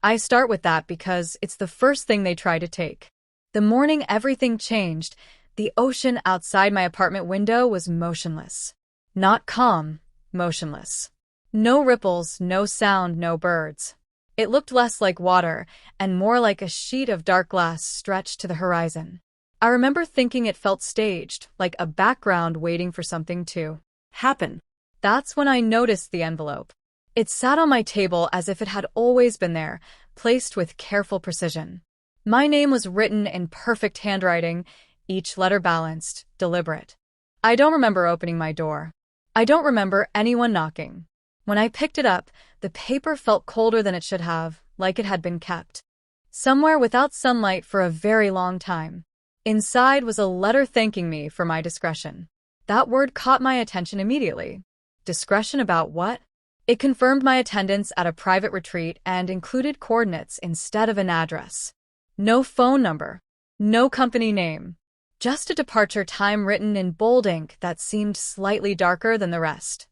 I start with that because it's the first thing they try to take. The morning everything changed, the ocean outside my apartment window was motionless. Not calm, motionless. No ripples, no sound, no birds. It looked less like water and more like a sheet of dark glass stretched to the horizon. I remember thinking it felt staged, like a background waiting for something to happen. That's when I noticed the envelope. It sat on my table as if it had always been there, placed with careful precision. My name was written in perfect handwriting, each letter balanced, deliberate. I don't remember opening my door. I don't remember anyone knocking. When I picked it up, the paper felt colder than it should have, like it had been kept somewhere without sunlight for a very long time. Inside was a letter thanking me for my discretion. That word caught my attention immediately. Discretion about what? It confirmed my attendance at a private retreat and included coordinates instead of an address. No phone number. No company name. Just a departure time written in bold ink that seemed slightly darker than the rest.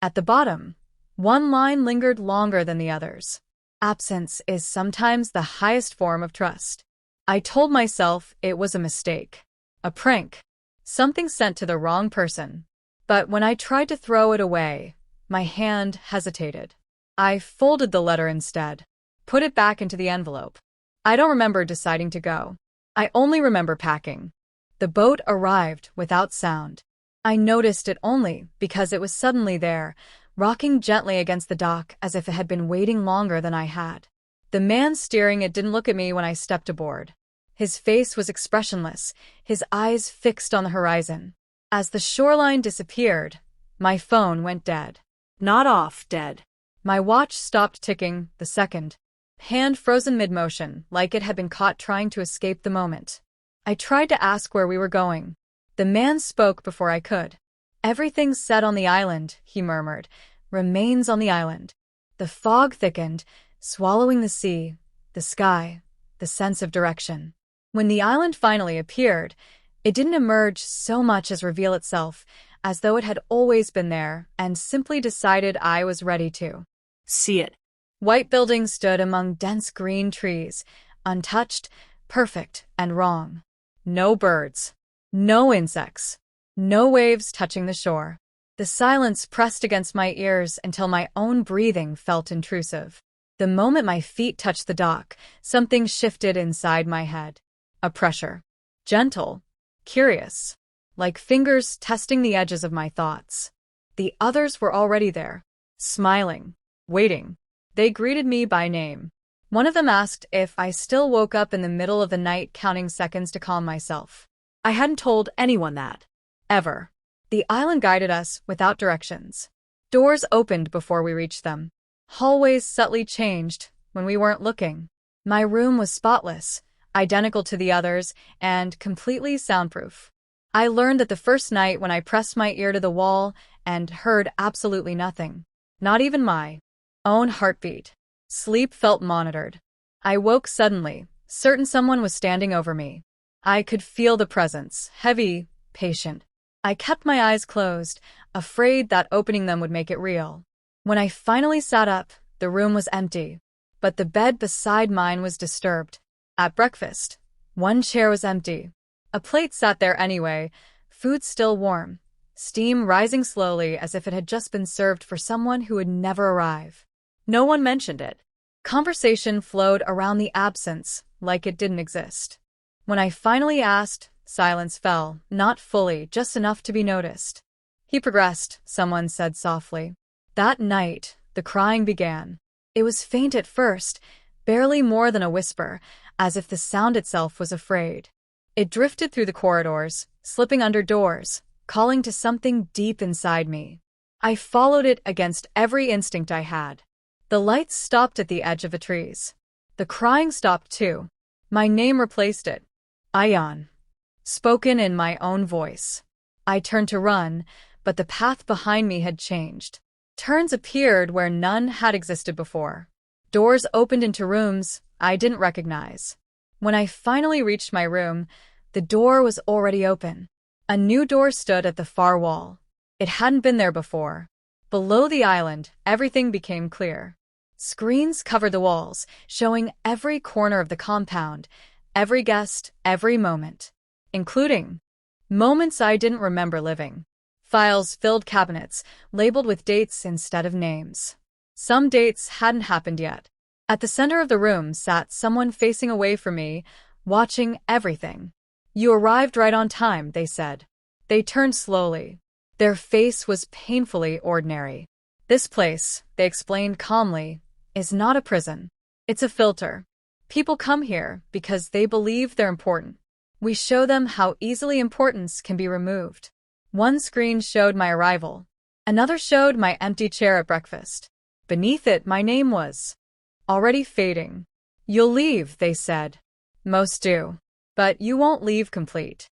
At the bottom, one line lingered longer than the others. Absence is sometimes the highest form of trust. I told myself it was a mistake. A prank. Something sent to the wrong person. But when I tried to throw it away, my hand hesitated. I folded the letter instead. Put it back into the envelope. I don't remember deciding to go. I only remember packing. The boat arrived without sound. I noticed it only because it was suddenly there, rocking gently against the dock as if it had been waiting longer than I had. The man steering it didn't look at me when I stepped aboard. His face was expressionless, his eyes fixed on the horizon. As the shoreline disappeared, my phone went dead. Not off, dead. My watch stopped ticking the second. Hand frozen mid-motion, like it had been caught trying to escape the moment. I tried to ask where we were going. The man spoke before I could. Everything's set on the island, he murmured. Remains on the island. The fog thickened, swallowing the sea, the sky, the sense of direction. When the island finally appeared, it didn't emerge so much as reveal itself, as though it had always been there and simply decided I was ready to see it. White buildings stood among dense green trees, untouched, perfect, and wrong. No birds. No insects. No waves touching the shore. The silence pressed against my ears until my own breathing felt intrusive. The moment my feet touched the dock, something shifted inside my head. A pressure. Gentle. Curious. Like fingers testing the edges of my thoughts. The others were already there. Smiling. Waiting. They greeted me by name. One of them asked if I still woke up in the middle of the night counting seconds to calm myself. I hadn't told anyone that. Ever. The island guided us without directions. Doors opened before we reached them. Hallways subtly changed when we weren't looking. My room was spotless, identical to the others, and completely soundproof. I learned that the first night when I pressed my ear to the wall and heard absolutely nothing. Not even my own heartbeat. Sleep felt monitored. I woke suddenly, certain someone was standing over me. I could feel the presence, heavy, patient. I kept my eyes closed, afraid that opening them would make it real. When I finally sat up, the room was empty, but the bed beside mine was disturbed. At breakfast, one chair was empty. A plate sat there anyway, food still warm, steam rising slowly as if it had just been served for someone who would never arrive. No one mentioned it. Conversation flowed around the absence, like it didn't exist. When I finally asked, silence fell, not fully, just enough to be noticed. He progressed, someone said softly. That night, the crying began. It was faint at first, barely more than a whisper, as if the sound itself was afraid. It drifted through the corridors, slipping under doors, calling to something deep inside me. I followed it against every instinct I had. The lights stopped at the edge of the trees. The crying stopped too. My name replaced it. Ayaan. Spoken in my own voice. I turned to run, but the path behind me had changed. Turns appeared where none had existed before. Doors opened into rooms I didn't recognize. When I finally reached my room, the door was already open. A new door stood at the far wall. It hadn't been there before. Below the island, everything became clear. Screens covered the walls, showing every corner of the compound, every guest, every moment, including moments I didn't remember living. Files filled cabinets, labeled with dates instead of names. Some dates hadn't happened yet. At the center of the room sat someone facing away from me, watching everything. "You arrived right on time," they said. They turned slowly. Their face was painfully ordinary. "This place," they explained calmly, "is not a prison. It's a filter. People come here because they believe they're important. We show them how easily importance can be removed." One screen showed my arrival. Another showed my empty chair at breakfast. Beneath it, my name was already fading. "You'll leave," they said. "Most do. But you won't leave complete."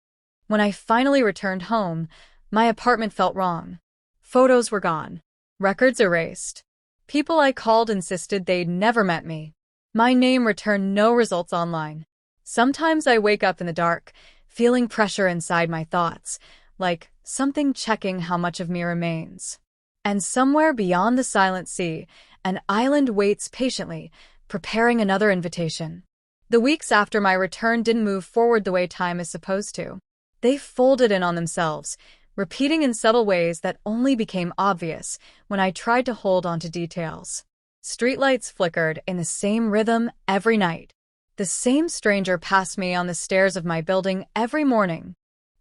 When I finally returned home, my apartment felt wrong. Photos were gone. Records erased. People I called insisted they'd never met me. My name returned no results online. Sometimes I wake up in the dark, feeling pressure inside my thoughts, like something checking how much of me remains. And somewhere beyond the silent sea, an island waits patiently, preparing another invitation. The weeks after my return didn't move forward the way time is supposed to. They folded in on themselves, repeating in subtle ways that only became obvious when I tried to hold on to details. Streetlights flickered in the same rhythm every night. The same stranger passed me on the stairs of my building every morning,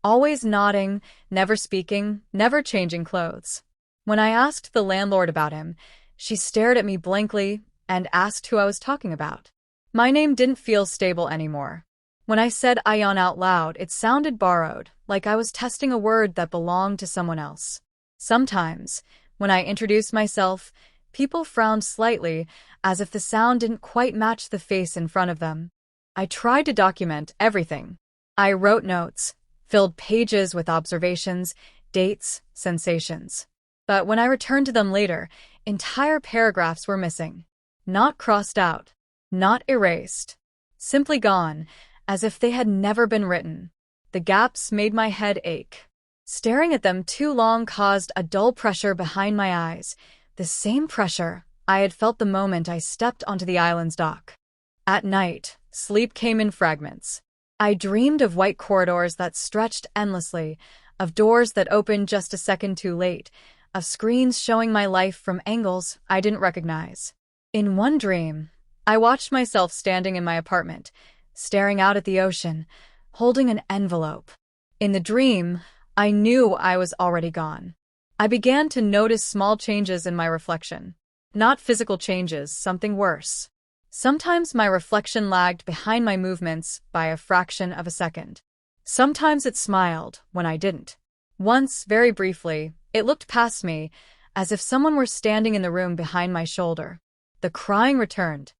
always nodding, never speaking, never changing clothes. When I asked the landlord about him, she stared at me blankly and asked who I was talking about. My name didn't feel stable anymore. When I said Ayaan out loud, it sounded borrowed, like I was testing a word that belonged to someone else. Sometimes, when I introduced myself, people frowned slightly, as if the sound didn't quite match the face in front of them. I tried to document everything. I wrote notes, filled pages with observations, dates, sensations. But when I returned to them later, entire paragraphs were missing. Not crossed out, not erased, simply gone, as if they had never been written. The gaps made my head ache. Staring at them too long caused a dull pressure behind my eyes, the same pressure I had felt the moment I stepped onto the island's dock. At night, sleep came in fragments. I dreamed of white corridors that stretched endlessly, of doors that opened just a second too late, of screens showing my life from angles I didn't recognize. In one dream, I watched myself standing in my apartment, staring out at the ocean, holding an envelope. In the dream, I knew I was already gone. I began to notice small changes in my reflection. Not physical changes, something worse. Sometimes my reflection lagged behind my movements by a fraction of a second. Sometimes it smiled when I didn't. Once, very briefly, it looked past me, as if someone were standing in the room behind my shoulder. The crying returned.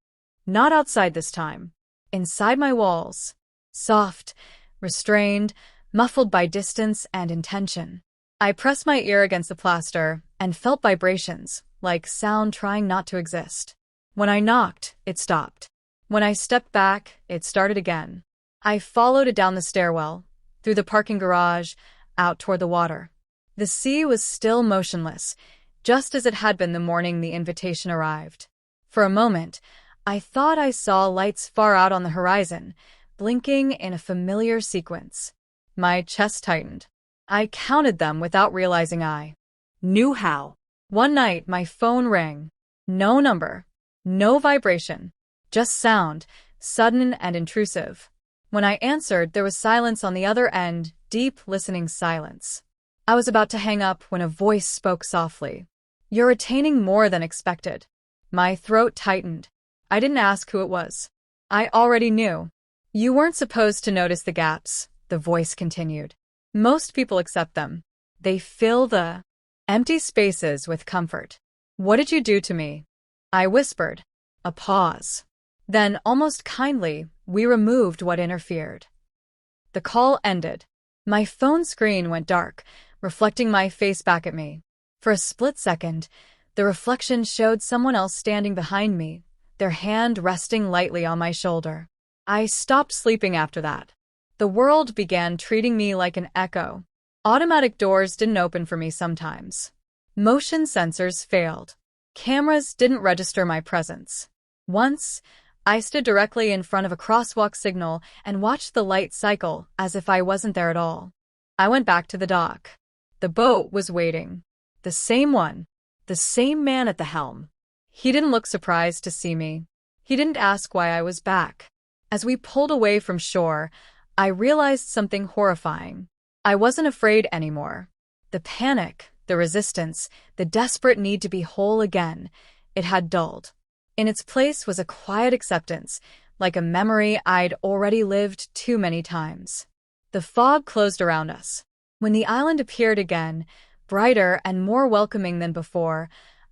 Not outside this time. Inside my walls. Soft, restrained, muffled by distance and intention. I pressed my ear against the plaster and felt vibrations, like sound trying not to exist. When I knocked, it stopped. When I stepped back, it started again. I followed it down the stairwell, through the parking garage, out toward the water. The sea was still motionless, just as it had been the morning the invitation arrived. For a moment, I thought I saw lights far out on the horizon, blinking in a familiar sequence. My chest tightened. I counted them without realizing I knew how. One night, my phone rang. No number. No vibration. Just sound, sudden and intrusive. When I answered, there was silence on the other end, deep, listening silence. I was about to hang up when a voice spoke softly. "You're retaining more than expected." My throat tightened. I didn't ask who it was. I already knew. "You weren't supposed to notice the gaps," the voice continued. "Most people accept them. They fill the empty spaces with comfort. What did you do to me?" I whispered. A pause. Then, almost kindly, we removed what interfered. The call ended. My phone screen went dark, reflecting my face back at me. For a split second, the reflection showed someone else standing behind me, their hand resting lightly on my shoulder. I stopped sleeping after that. The world began treating me like an echo. Automatic doors didn't open for me sometimes. Motion sensors failed. Cameras didn't register my presence. Once, I stood directly in front of a crosswalk signal and watched the light cycle as if I wasn't there at all. I went back to the dock. The boat was waiting. The same one. The same man at the helm. He didn't look surprised to see me. He didn't ask why I was back. As we pulled away from shore, I realized something horrifying. I wasn't afraid anymore. The panic, the resistance, the desperate need to be whole again, it had dulled. In its place was a quiet acceptance, like a memory I'd already lived too many times. The fog closed around us. When the island appeared again, brighter and more welcoming than before,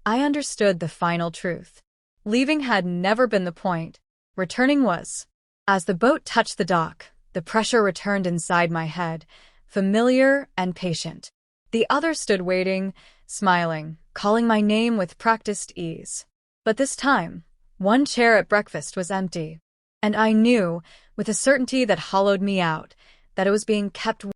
I understood the final truth. Leaving had never been the point. Returning was. As the boat touched the dock, the pressure returned inside my head, familiar and patient. The others stood waiting, smiling, calling my name with practiced ease. But this time, one chair at breakfast was empty. And I knew, with a certainty that hollowed me out, that it was being kept